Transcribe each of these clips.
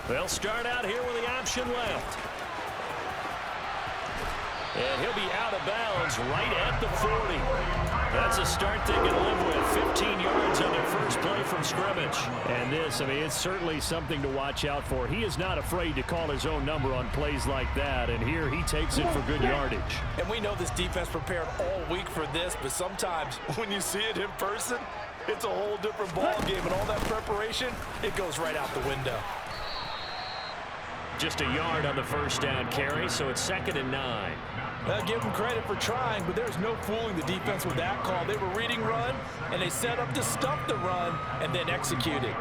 They'll start out here with the option left. And he'll be out of bounds right at the 40. That's a start they can live with. 15 yards on their first play from scrimmage. And this, I mean, it's certainly something to watch out for. He is not afraid to call his own number on plays like that. And here he takes it for good yardage. And we know this defense prepared all week for this, but sometimes when you see it in person, it's a whole different ball game. And all that preparation, it goes right out the window. Just a yard on the first down carry, so it's 2nd and 9. I'll give them credit for trying, but there's no fooling the defense with that call. They were reading run, and they set up to stop the run and then execute it.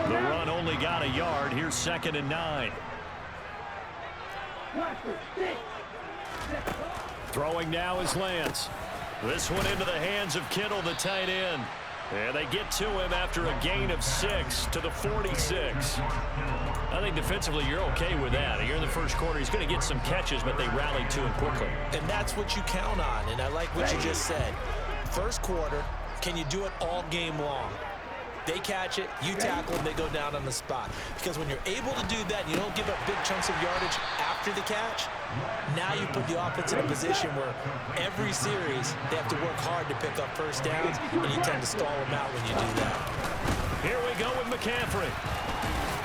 The run only got a yard. Here's 2nd and 9. Throwing now is Lance. This one into the hands of Kittle, the tight end. And they get to him after a gain of 6 to the 46. I think defensively you're okay with that. Here in the first quarter, he's going to get some catches, but they rallied to him quickly. And that's what you count on, and I like what you just said. First quarter, can you do it all game long? They catch it, you tackle, and they go down on the spot. Because when you're able to do that, and you don't give up big chunks of yardage after the catch, now you put the offense in a position where every series they have to work hard to pick up first downs, and you tend to stall them out when you do that. Here we go with McCaffrey.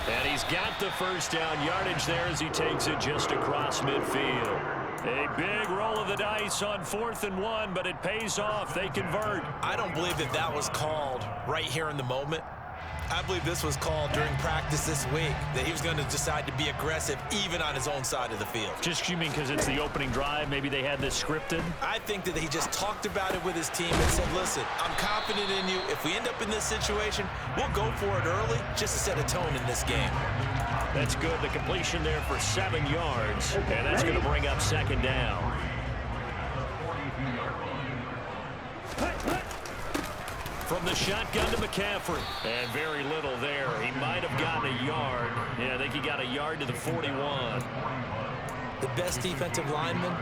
And he's got the first down yardage there as he takes it just across midfield. A big roll of the dice on 4th and 1, but it pays off. They convert. I don't believe that that was called right here in the moment. I believe this was called during practice this week, that he was going to decide to be aggressive even on his own side of the field. Just you mean because it's the opening drive? Maybe they had this scripted? I think that he just talked about it with his team and said, listen, I'm confident in you. If we end up in this situation, we'll go for it early just to set a tone in this game. That's good. The completion there for 7 yards, and that's going to bring up 2nd down. From the shotgun to McCaffrey. And very little there. He might have gotten a yard. Yeah, I think he got a yard to the 41. The best defensive linemen,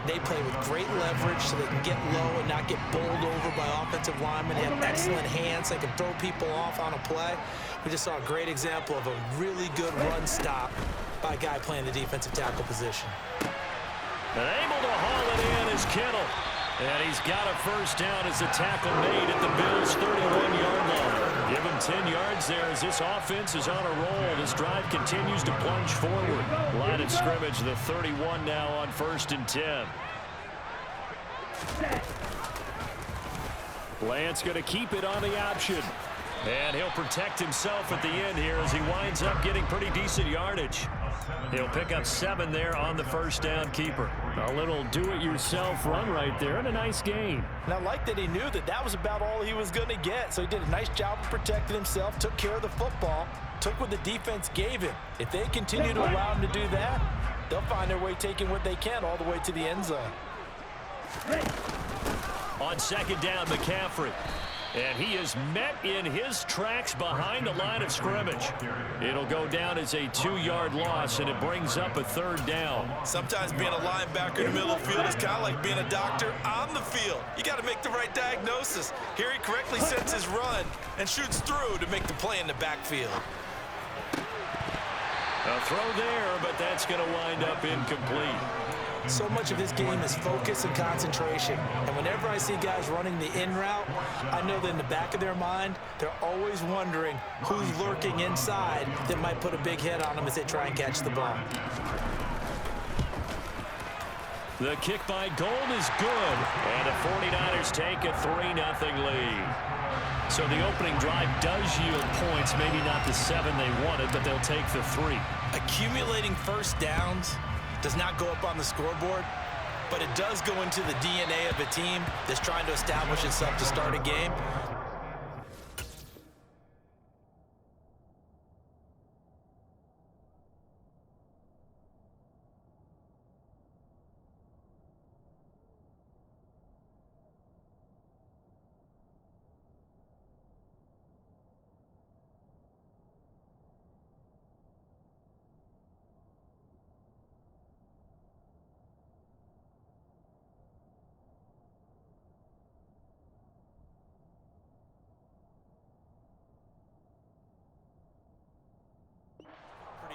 they play with great leverage so they can get low and not get bowled over by offensive linemen. They have excellent hands. They can throw people off on a play. We just saw a great example of a really good run stop by a guy playing the defensive tackle position. And able to haul it in is Kittle. And he's got a first down as the tackle made at the Bills' 31-yard line. Give him 10 yards there as this offense is on a roll. This drive continues to plunge forward. Line of scrimmage, the 31 now on 1st and 10. Lance going to keep it on the option. And he'll protect himself at the end here as he winds up getting pretty decent yardage. He'll pick up 7 there on the first down keeper. A little do-it-yourself run right there and a nice gain. And I like that he knew that that was about all he was going to get. So he did a nice job of protecting himself, took care of the football, took what the defense gave him. If they continue to allow him to do that, they'll find their way taking what they can all the way to the end zone. On 2nd down, McCaffrey. And he is met in his tracks behind the line of scrimmage. It'll go down as a 2-yard loss, and it brings up a 3rd down. Sometimes being a linebacker in the middle of the field is kind of like being a doctor on the field. You got to make the right diagnosis. Here he correctly sets his run and shoots through to make the play in the backfield. A throw there, but that's going to wind up incomplete. So much of this game is focus and concentration. And whenever I see guys running the in route, I know that in the back of their mind, they're always wondering who's lurking inside that might put a big hit on them as they try and catch the ball. The kick by Gold is good. And the 49ers take a 3-0 lead. So the opening drive does yield points, maybe not the 7 they wanted, but they'll take the 3. Accumulating first downs does not go up on the scoreboard, but it does go into the DNA of a team that's trying to establish itself to start a game.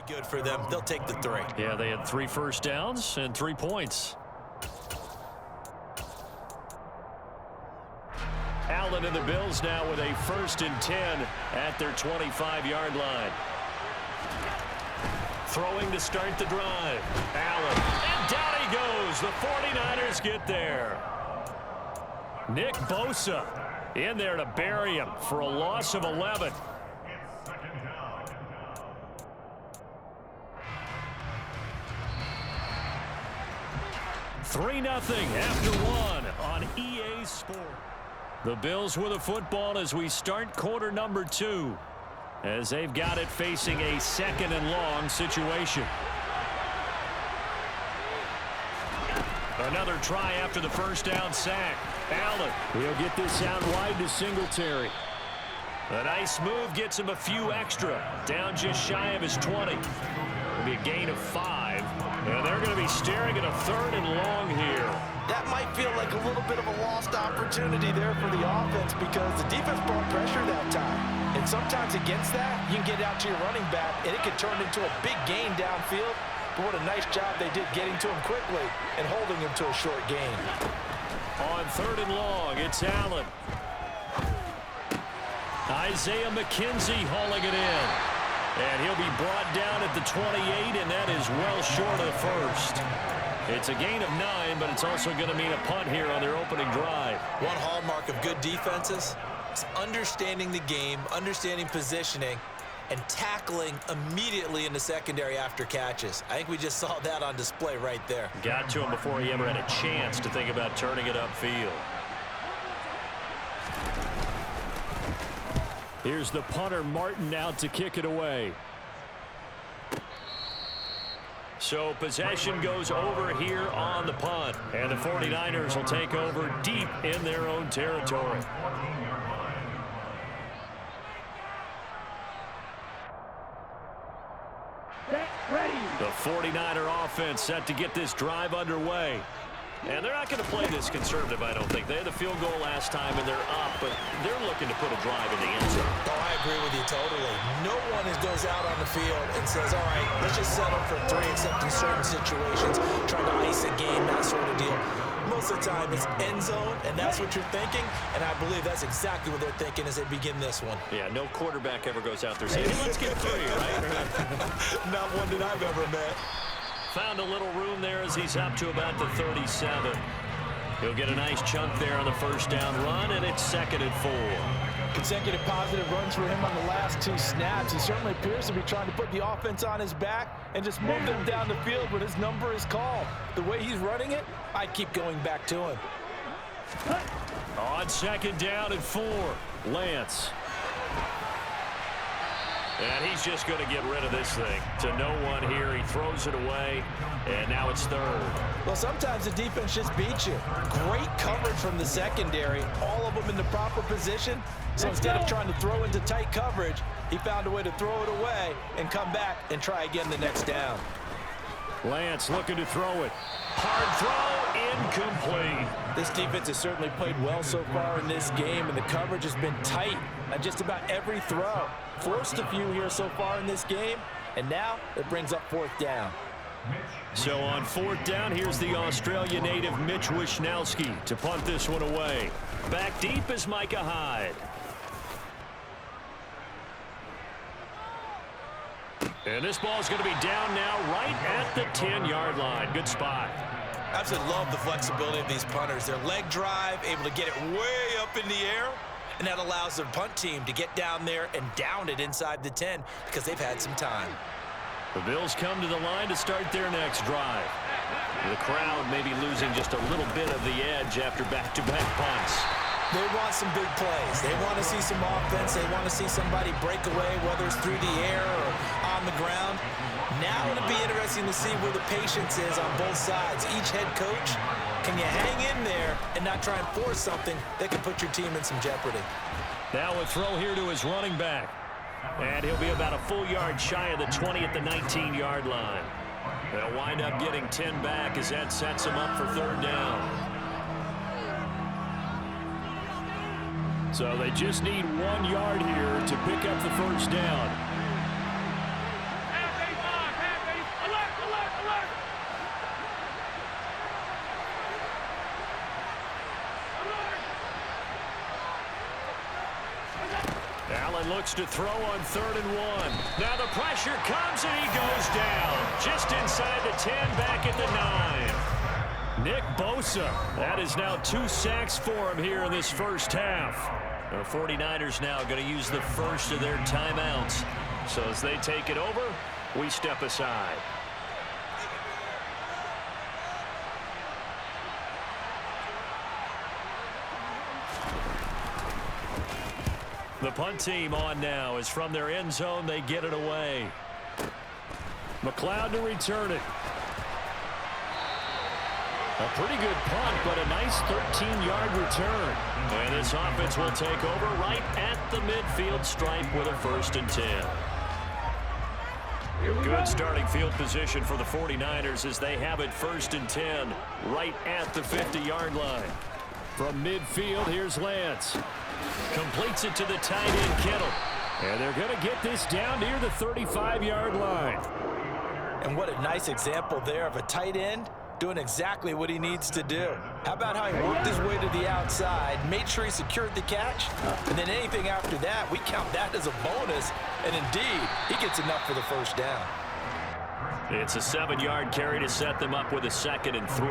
good for them. They'll take the 3. Yeah, they had 3 first downs and 3 points. Allen and the Bills now with a 1st and 10 at their 25-yard line. Throwing to start the drive. Allen. And down he goes. The 49ers get there. Nick Bosa in there to bury him for a loss of 11. $3-0 after 1 on EA Sports. The Bills with a football as we start quarter number 2. As they've got it facing a 2nd and long situation. Another try after the first down sack. Allen, he'll get this out wide to Singletary. A nice move gets him a few extra. Down just shy of his 20. It'll be a gain of 5. And they're going to be staring at a 3rd and long here. That might feel like a little bit of a lost opportunity there for the offense because the defense brought pressure that time. And sometimes against that, you can get out to your running back, and it can turn into a big gain downfield. But what a nice job they did getting to him quickly and holding him to a short gain. On 3rd and long, it's Allen. Isaiah McKenzie hauling it in. And he'll be brought down at the 28, and that is well short of the 1st. It's a gain of 9, but it's also going to mean a punt here on their opening drive. One hallmark of good defenses is understanding the game, understanding positioning, and tackling immediately in the secondary after catches. I think we just saw that on display right there. Got to him before he ever had a chance to think about turning it upfield. Here's the punter, Martin, out to kick it away. So possession goes over here on the punt. And the 49ers will take over deep in their own territory. The 49er offense set to get this drive underway. And they're not going to play this conservative, I don't think. They had the field goal last time, and they're up, but they're looking to put a drive in the end zone. Oh, I agree with you totally. No one goes out on the field and says, all right, let's just settle for 3, except in certain situations, trying to ice a game, that sort of deal. Most of the time, it's end zone, and that's what you're thinking, and I believe that's exactly what they're thinking as they begin this one. Yeah, no quarterback ever goes out there saying, hey, let's get 3, right? Not one that I've ever met. Found a little room there as he's up to about the 37. He'll get a nice chunk there on the first down run, and it's 2nd and 4. Consecutive positive runs for him on the last 2 snaps. He certainly appears to be trying to put the offense on his back and just move them down the field when his number is called. The way he's running it, I'd keep going back to him. On 2nd down and 4, Lance. And he's just going to get rid of this thing to no one here. He throws it away, and now it's 3rd. Well, sometimes the defense just beats you. Great coverage from the secondary, all of them in the proper position. So instead of trying to throw into tight coverage, he found a way to throw it away and come back and try again the next down. Lance looking to throw it. Hard throw, incomplete. This defense has certainly played well so far in this game, and the coverage has been tight on just about every throw. Forced a few here so far in this game, and now it brings up 4th down. So on 4th down, here's the Australia native Mitch Wishnowsky to punt this one away. Back deep is Micah Hyde. And this ball is going to be down now right at the 10-yard line. Good spot. I absolutely love the flexibility of these punters. Their leg drive, able to get it way up in the air, and that allows their punt team to get down there and down it inside the 10 because they've had some time. The Bills come to the line to start their next drive. The crowd may be losing just a little bit of the edge after back-to-back punts. They want some big plays. They want to see some offense. They want to see somebody break away, whether it's through the air or on the ground. Now it'll be interesting to see where the patience is on both sides. Each head coach, can you hang in there and not try and force something that can put your team in some jeopardy? Now a throw here to his running back. And he'll be about a full yard shy of the 20 at the 19-yard line. They'll wind up getting 10 back as that sets him up for 3rd down. So they just need 1 yard here to pick up the first down. looks to throw on 3rd and 1. Now the pressure comes, and he goes down. Just inside the 10, back at the 9. Nick Bosa. That is now 2 sacks for him here in this first half. The 49ers now going to use the first of their timeouts. So as they take it over, we step aside. The punt team on now as from their end zone they get it away. McLeod to return it. A pretty good punt, but a nice 13-yard return. And this offense will take over right at the midfield stripe with a 1st and 10. Good starting field position for the 49ers as they have it 1st and 10 right at the 50-yard line. From midfield, here's Lance. Completes it to the tight end, Kittle. And they're going to get this down near the 35-yard line. And what a nice example there of a tight end doing exactly what he needs to do. How about how he worked his way to the outside, made sure he secured the catch, and then anything after that, we count that as a bonus. And indeed, he gets enough for the 1st down. It's a 7-yard carry to set them up with a 2nd and 3.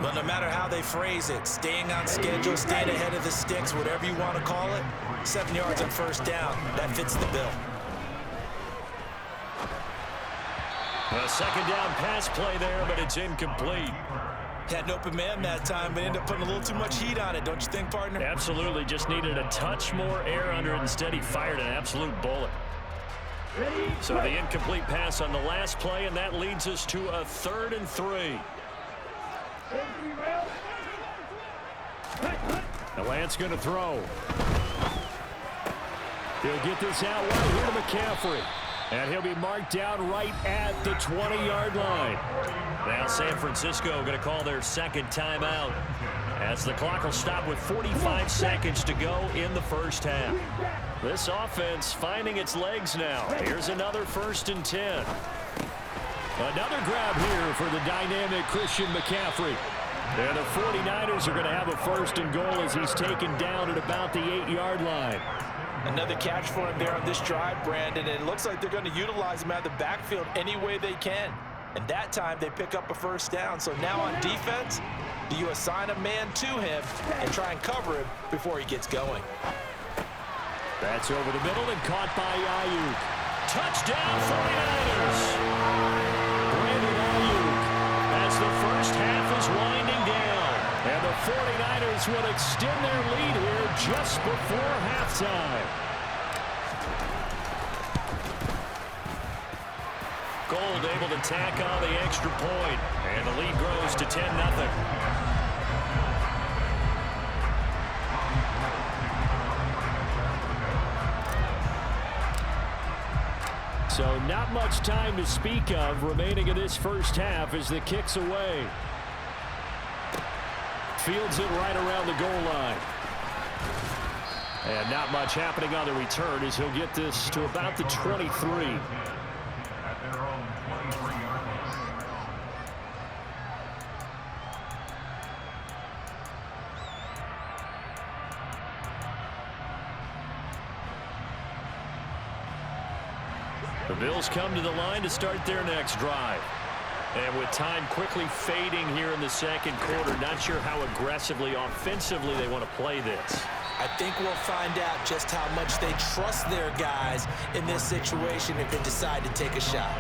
But no matter how they phrase it, staying on schedule, staying ahead of the sticks, whatever you want to call it, 7 yards on 1st down, that fits the bill. A 2nd down pass play there, but it's incomplete. Had an open man that time, but ended up putting a little too much heat on it, don't you think, partner? Absolutely, just needed a touch more air under it. Instead, he fired an absolute bullet. So the incomplete pass on the last play, and that leads us to a 3rd and 3. Now Lance going to throw. He'll get this out wide here to McCaffrey. And he'll be marked down right at the 20-yard line. Now San Francisco going to call their 2nd timeout as the clock will stop with 45 seconds to go in the 1st half. This offense finding its legs now. Here's another 1st and 10. Another grab here for the dynamic Christian McCaffrey. And the 49ers are going to have a 1st and goal as he's taken down at about the 8-yard line. Another catch for him there on this drive, Brandon, and it looks like they're going to utilize him out of the backfield any way they can. And that time they pick up a 1st down. So now on defense, do you assign a man to him and try and cover him before he gets going? That's over the middle and caught by Ayuk. Touchdown 49ers! Brandon Ayuk as the 1st half is winding down. And the 49ers will extend their lead here just before halftime. Gold able to tack on the extra point. And the lead grows to 10-0. So not much time to speak of remaining in this 1st half as the kick's away. Fields it right around the goal line. And not much happening on the return as he'll get this to about the 23. The Bills come to the line to start their next drive. And with time quickly fading here in the 2nd quarter, not sure how aggressively, offensively they want to play this. I think we'll find out just how much they trust their guys in this situation if they decide to take a shot.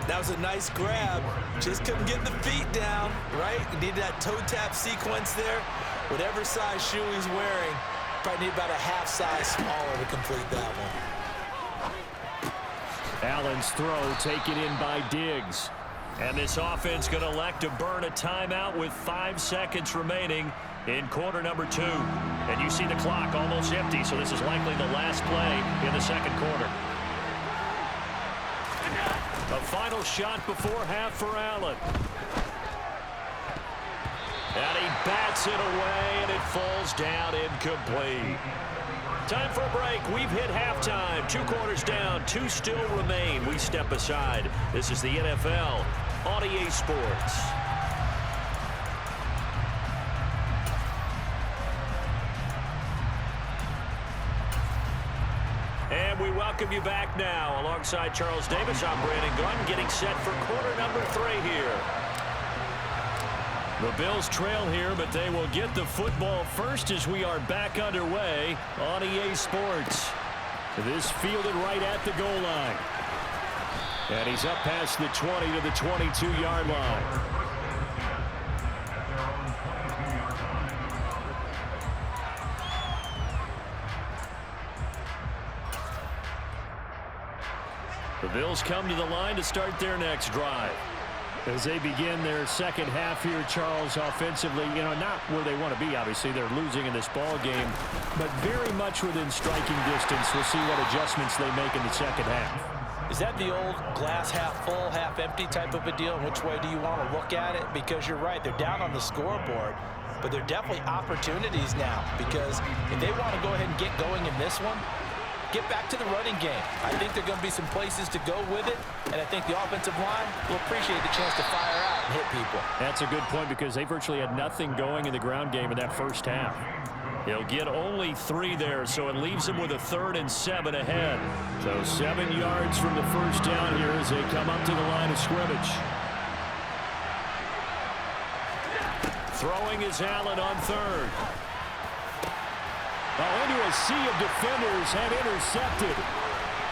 That was a nice grab. Just couldn't get the feet down, right? You need that toe tap sequence there. Whatever size shoe he's wearing, probably need about a half size smaller to complete that one. Allen's throw taken in by Diggs. And this offense going to elect to burn a timeout with 5 seconds remaining in quarter number 2. And you see the clock almost empty, so this is likely the last play in the 2nd quarter. A final shot before half for Allen. And he bats it away, and it falls down incomplete. Time for a break. We've hit halftime. 2 quarters down. 2 still remain. We step aside. This is the NFL on EA Sports. And welcome you back now. Alongside Charles Davis, I'm Brandon Gunn, getting set for quarter number 3 here. The Bills trail here, but they will get the football first as we are back underway on EA Sports. This fielded right at the goal line. And he's up past the 20 to the 22-yard line. The Bills come to the line to start their next drive. As they begin their second half here, Charles, offensively, not where they want to be, obviously. They're losing in this ball game, but very much within striking distance. We'll see what adjustments they make in the second half. Is that the old glass half full, half empty type of a deal? Which way do you want to look at it? Because you're right, they're down on the scoreboard, but they're definitely opportunities now, because if they want to go ahead and get going in this one, get back to the running game. I think there are going to be some places to go with it, and I think the offensive line will appreciate the chance to fire out and hit people. That's a good point, because they virtually had nothing going in the ground game in that first half. He'll get only 3 there, so it leaves him with a 3rd and 7 ahead. So 7 yards from the first down here as they come up to the line of scrimmage. Throwing is Allen on 3rd. Into a sea of defenders and intercepted.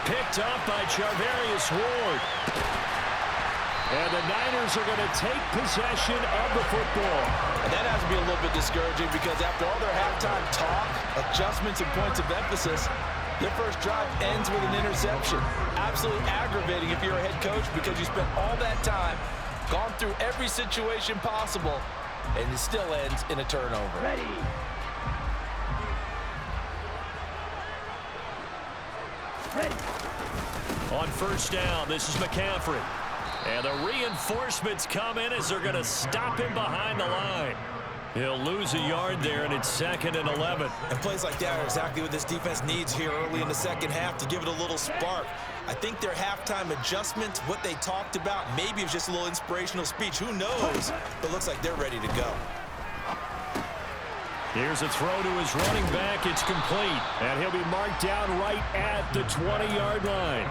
Picked up by Charvarius Ward. And the Niners are going to take possession of the football. And that has to be a little bit discouraging, because after all their halftime talk, adjustments and points of emphasis, their first drive ends with an interception. Absolutely aggravating if you're a head coach, because you spent all that time, gone through every situation possible, and it still ends in a turnover. Ready. On first down, this is McCaffrey. And the reinforcements come in as they're going to stop him behind the line. He'll lose a yard there, and it's 2nd and 11. And plays like that are exactly what this defense needs here early in the second half to give it a little spark. I think their halftime adjustments, what they talked about, maybe it was just a little inspirational speech. Who knows? But looks like they're ready to go. Here's a throw to his running back. It's complete. And he'll be marked down right at the 20-yard line.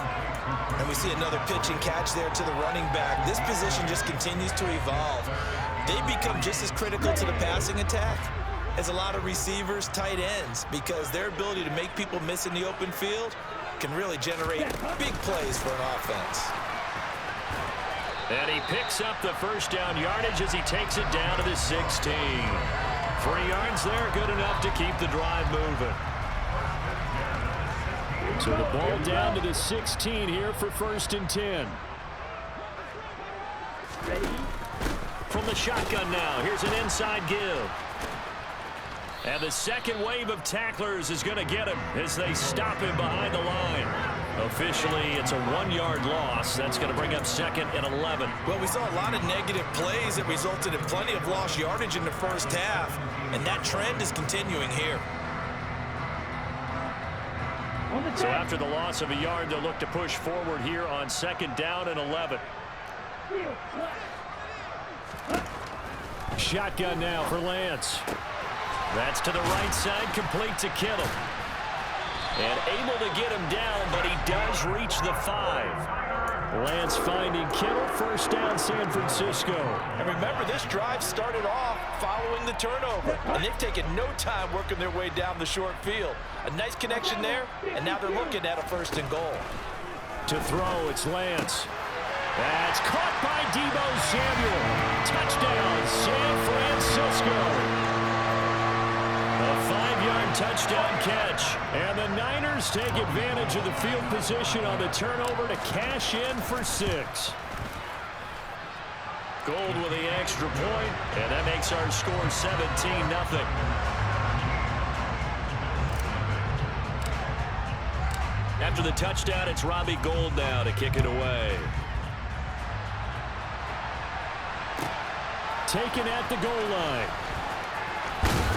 And we see another pitch and catch there to the running back. This position just continues to evolve. They become just as critical to the passing attack as a lot of receivers, tight ends, because their ability to make people miss in the open field can really generate big plays for an offense. And he picks up the first down yardage as he takes it down to the 16. 3 yards there, good enough to keep the drive moving. So the ball down to the 16 here for 1st and 10. Ready. From the shotgun now, here's an inside give. And the second wave of tacklers is going to get him as they stop him behind the line. Officially, it's a 1-yard loss. That's going to bring up 2nd and 11. Well, we saw a lot of negative plays that resulted in plenty of lost yardage in the first half, and that trend is continuing here. So after the loss of a yard, they'll look to push forward here on 2nd down and 11. Shotgun now for Lance. That's to the right side, complete to Kittle. And able to get him down, but he does reach the 5. Lance finding Kittle, first down San Francisco. And remember, this drive started off following the turnover, and they've taken no time working their way down the short field. A nice connection there, and now they're looking at a 1st and goal. To throw, it's Lance. That's caught by Deebo Samuel. Touchdown, San Francisco. A 5-yard touchdown catch. And the Niners take advantage of the field position on the turnover to cash in for 6. Gold with the extra point, and that makes our score 17-0. After the touchdown, it's Robbie Gould now to kick it away. Taken at the goal line.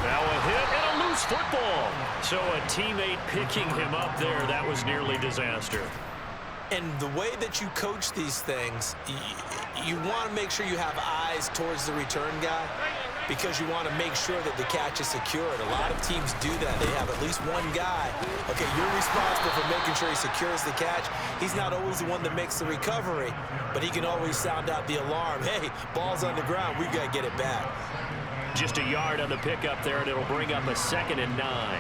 Now a hit and a loose football. So a teammate picking him up there, that was nearly disaster. And the way that you coach these things, you want to make sure you have eyes towards the return guy. because you want to make sure that the catch is secured. A lot of teams do that. They have at least one guy. Okay, you're responsible for making sure he secures the catch. He's not always the one that makes the recovery, but he can always sound out the alarm. Hey, ball's on the ground. We've got to get it back. Just a yard on the pickup there, and it'll bring up a 2nd and 9.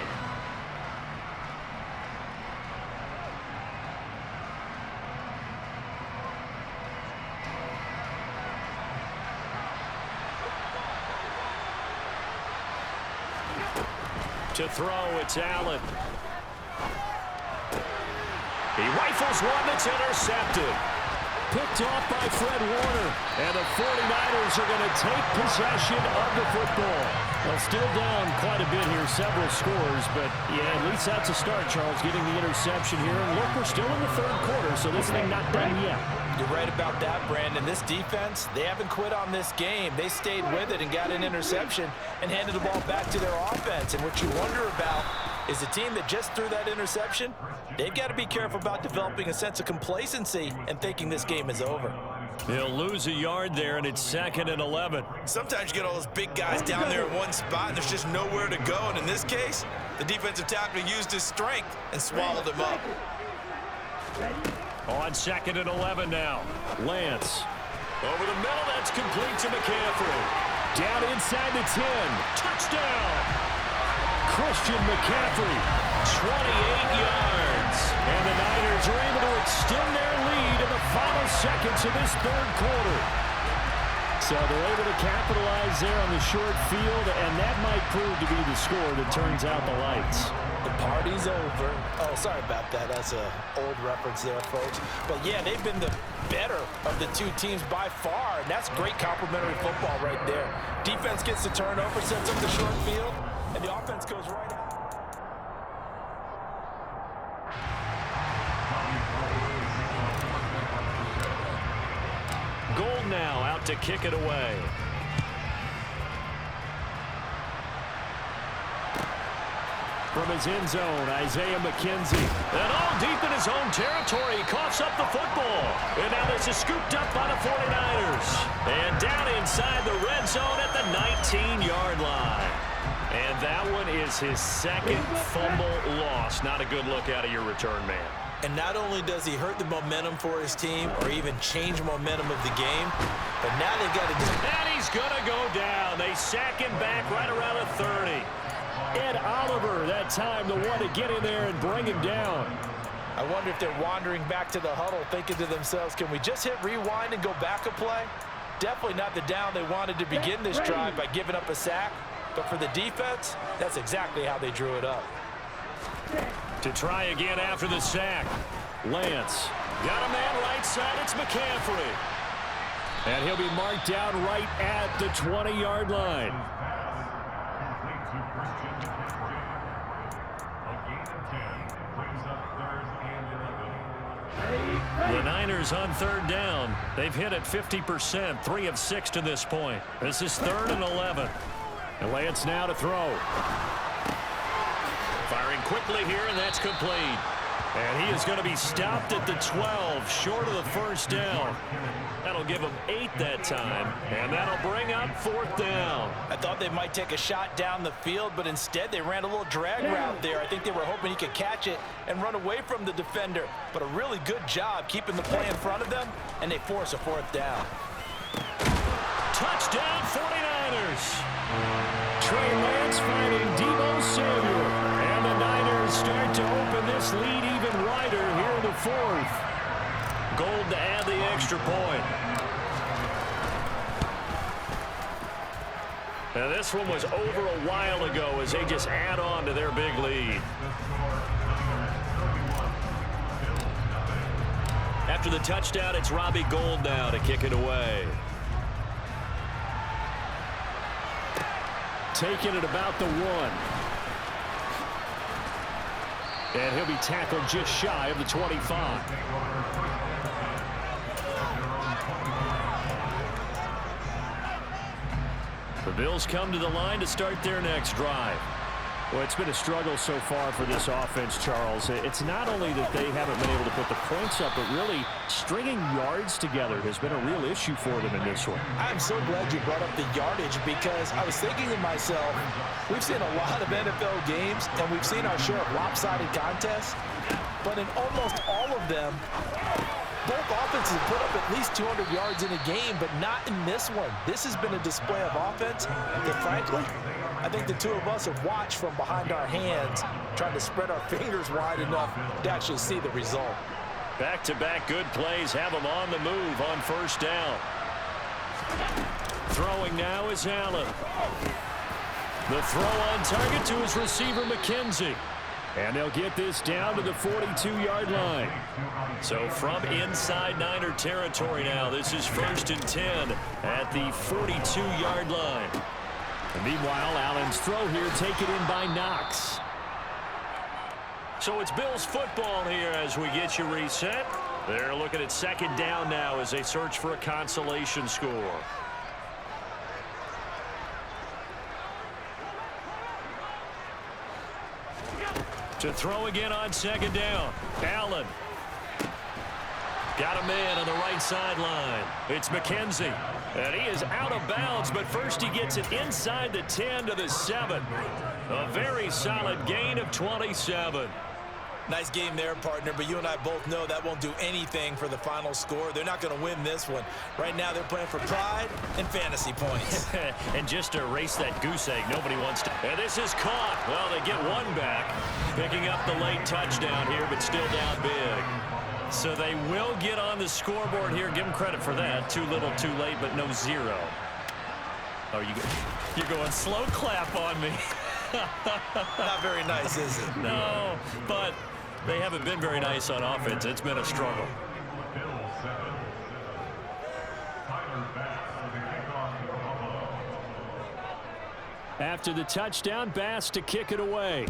To throw, it's Allen. He rifles one that's intercepted. Picked off by Fred Warner. And the 49ers are going to take possession of the football. Well, still down quite a bit here, several scores, but yeah, at least that's a start, Charles, getting the interception here. And look, we're still in the 3rd quarter, so this thing not done yet. You're right about that, Brandon. This defense, they haven't quit on this game. They stayed with it and got an interception and handed the ball back to their offense. And what you wonder about is the team that just threw that interception, they've got to be careful about developing a sense of complacency and thinking this game is over. He'll lose a yard there, and it's 2nd and 11. Sometimes you get all those big guys down there in one spot, and there's just nowhere to go. And in this case, the defensive tackle used his strength and swallowed him up. On 2nd and 11 now. Lance. Over the middle, that's complete to McCaffrey. Down inside the 10. Touchdown! Christian McCaffrey, 28 yards. And the Niners are able to extend their lead in the final seconds of this 3rd quarter. So they're able to capitalize there on the short field, and that might prove to be the score that turns out the lights. The party's over. Oh, sorry about that. That's an old reference there, folks. But, yeah, they've been the better of the two teams by far, and that's great complementary football right there. Defense gets the turnover, sets up the short field, and the offense goes right out. Gold now out to kick it away. From his end zone, Isaiah McKenzie. And all deep in his own territory, he coughs up the football. And now this is scooped up by the 49ers. And down inside the red zone at the 19-yard line. And that one is his 2nd fumble loss. Not a good look out of your return man. And not only does he hurt the momentum for his team or even change momentum of the game, but now they've got to do. And he's going to go down. They sack him back right around the 30. Ed Oliver, that time, the one to get in there and bring him down. I wonder if they're wandering back to the huddle thinking to themselves, can we just hit rewind and go back a play? Definitely not the down they wanted to begin this drive by giving up a sack. But for the defense, that's exactly how they drew it up. To try again after the sack. Lance. Got a man right side. It's McCaffrey. And he'll be marked down right at the 20-yard line. The Niners on 3rd down. They've hit it 50%, 3 of 6 to this point. This is 3rd and 11. And Lance now to throw. Firing quickly here, and that's complete. And he is going to be stopped at the 12, short of the 1st down. That'll give him 8 that time, and that'll bring up 4th down. I thought they might take a shot down the field, but instead they ran a little drag route there. I think they were hoping he could catch it and run away from the defender. But a really good job keeping the play in front of them, and they force a 4th down. Touchdown, 49ers. Trey Lance finding Deebo Samuel. And the Niners start to open this lead even wider here in the 4th. Gold to add the extra point. Now this one was over a while ago as they just add on to their big lead. After the touchdown, it's Robbie Gould now to kick it away. Taking it about the 1. And he'll be tackled just shy of the 25. The Bills come to the line to start their next drive. Well, it's been a struggle so far for this offense, Charles. It's not only that they haven't been able to put the points up, but really stringing yards together has been a real issue for them in this one. I'm so glad you brought up the yardage because I was thinking to myself, we've seen a lot of NFL games and we've seen our share of lopsided contests, but in almost all of them, both offenses have put up at least 200 yards in a game, but not in this one. This has been a display of offense that, frankly, I think the two of us have watched from behind our hands, trying to spread our fingers wide enough to actually see the result. Back-to-back good plays have them on the move on first down. Throwing now is Allen. The throw on target to his receiver, McKenzie. And they'll get this down to the 42-yard line. So from inside Niner territory now, this is 1st and 10 at the 42-yard line. And meanwhile, Allen's throw here taken in by Knox. So it's Bills football here as we get you reset. They're looking at 2nd down now as they search for a consolation score. To throw again on 2nd down. Allen. Got a man on the right sideline. It's McKenzie. And he is out of bounds, but first he gets it inside the 10 to the 7. A very solid gain of 27. Nice game there, partner, but you and I both know that won't do anything for the final score. They're not going to win this one. Right now they're playing for pride and fantasy points. And just to erase that goose egg, nobody wants to. And this is caught. Well, they get one back, picking up the late touchdown here, but still down big. So they will get on the scoreboard here. Give them credit for that. Too little, too late, but no zero. Oh, you're going slow clap on me. Not very nice, is it? No, but they haven't been very nice on offense. It's been a struggle. After the touchdown, Bass to kick it away.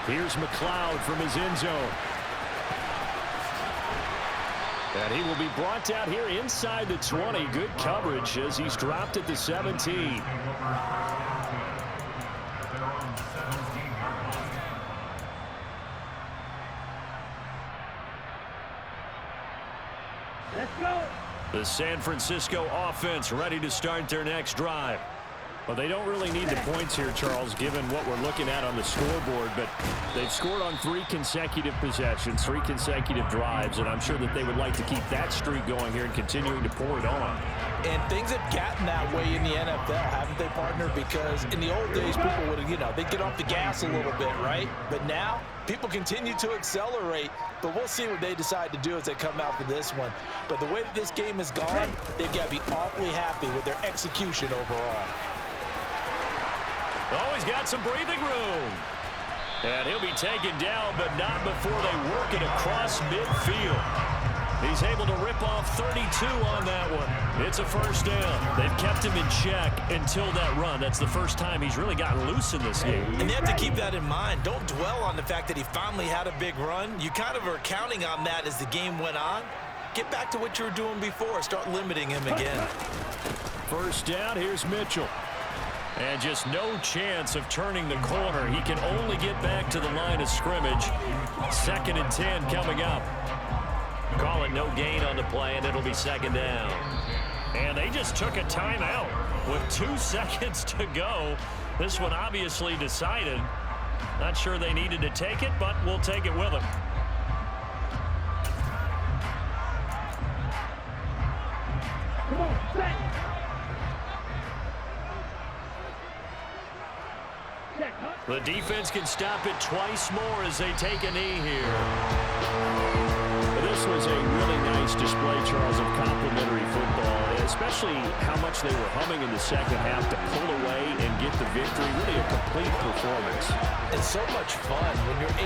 Here's McLeod from his end zone. And he will be brought down here inside the 20. Good coverage as he's dropped at the 17. Let's go. The San Francisco offense ready to start their next drive. Well, they don't really need the points here, Charles, given what we're looking at on the scoreboard, but they've scored on 3 consecutive possessions, 3 consecutive drives, and I'm sure that they would like to keep that streak going here and continuing to pour it on. And things have gotten that way in the NFL, haven't they, partner? Because in the old days, people would, they'd get off the gas a little bit, right? But now, people continue to accelerate, but we'll see what they decide to do as they come out for this one. But the way that this game has gone, they've got to be awfully happy with their execution overall. Oh, he's got some breathing room. And he'll be taken down, but not before they work it across midfield. He's able to rip off 32 on that one. It's a first down. They've kept him in check until that run. That's the first time he's really gotten loose in this game. And they have to keep that in mind. Don't dwell on the fact that he finally had a big run. You kind of are counting on that as the game went on. Get back to what you were doing before. Start limiting him again. First down, here's Mitchell. And just no chance of turning the corner. He can only get back to the line of scrimmage. 2nd and 10 coming up. Call it no gain on the play, and it'll be 2nd down. And they just took a timeout with 2 seconds to go. This one obviously decided. Not sure they needed to take it, but we'll take it with them. Come on, set. The defense can stop it twice more as they take a knee here. This was a really nice display, Charles, of complimentary football, especially how much they were humming in the second half to pull away and get the victory. Really a complete performance. It's so much fun when you're